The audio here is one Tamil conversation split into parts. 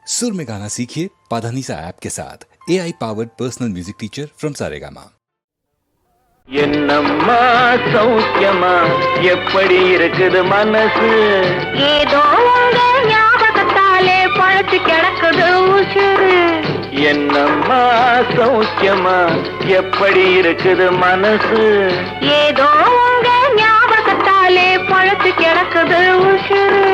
सुर में गाना सीखिए पाधानीसा ऐप के साथ AI powered personal music teacher from Saregama. என்னம்மா சௌக்கியமா எப்படி இருக்குது மனசு ஏதோ உங்க ஞாபகத்தாலே பழச்சு கிடக்குது உசுறு என்னம்மா சௌக்கியமா எப்படி இருக்குது மனசு ஏதோ உங்க ஞாபகத்தாலே பழச்சு கிடக்குது உசுறு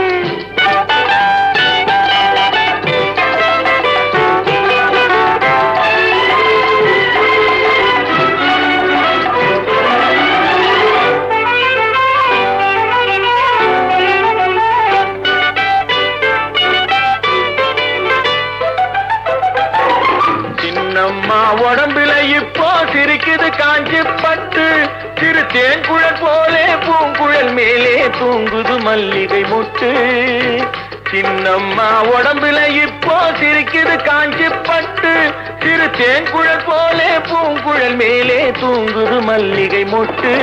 உடம்புல இப்போ சிரிக்குது காஞ்சி பட்டு சிறு தேன்குழல் போலே பூங்குழல் மேலே தூங்குது மல்லிகை முட்டு சின்னம்மா உடம்புல இப்போ சிரிக்குது காஞ்சி பட்டு சிறு தேன்குழல் போலே பூங்குழல் மேலே தூங்குது மல்லிகை முட்டு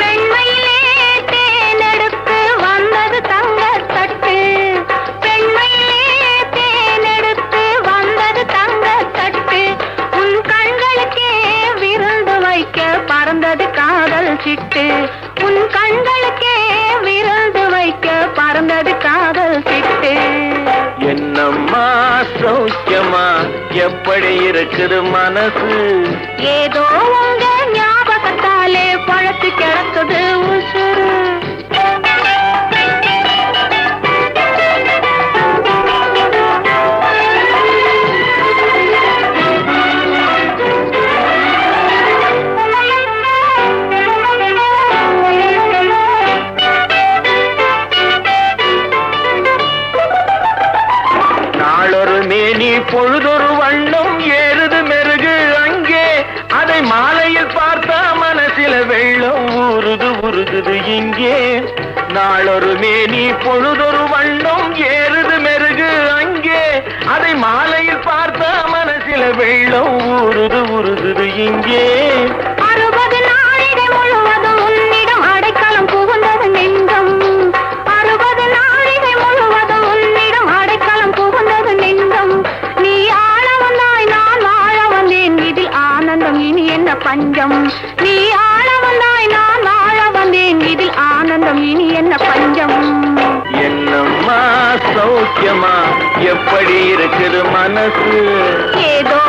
பெண்மையிலே தேனெடுத்து வந்தது தங்க தட்டு பெண்மையிலே தேனெடுத்து வந்தது தங்க தட்டு உன் கண்களுக்கே விருந்து வைக்க பறந்தது காதல் சிட்டு உன் கண்களுக்கே விருந்து வைக்க பறந்தது காதல் சிட்டு என்னம்மா சௌக்கியமா எப்படி இருக்குது மனசு ஏதோ உங்க ஞாபகத்தாலே பழச்சு கிடக்குது உசுறு பொழுதொரு வண்ணம் ஏறுது மெருகு அங்கே அதை மாலையில் பார்த்தா மனசில வெள்ளம் ஊறுது உருகுது இங்கே நாளொரு மேனி பொழுதொரு வண்ணம் ஏறுது மெருகு அங்கே அதை மாலையில் பார்த்தா மனசில வெள்ளம் ஊறுது உருகுது இங்கே 60 நாழிகை முழுவதும் உன்னிடம் அடைக்கலம் புகுந்தது நெஞ்சம் 60 நாழிகை முழுவதும் உன்னிடம் அடைக்கலம் புகுந்தது நெஞ்சம் நீ ஆள வந்தாய் நான் வாழ வந்தேன் இதில் ஆனந்தம் இனி என்ன பஞ்சம் நீ ஆள வந்தாய் நான் வாழ வந்தேன் இதில் ஆனந்தம் இனி என்ன பஞ்சம் என்னம்மா சௌக்கியமா எப்படி இருக்குது மனசு ஏதோ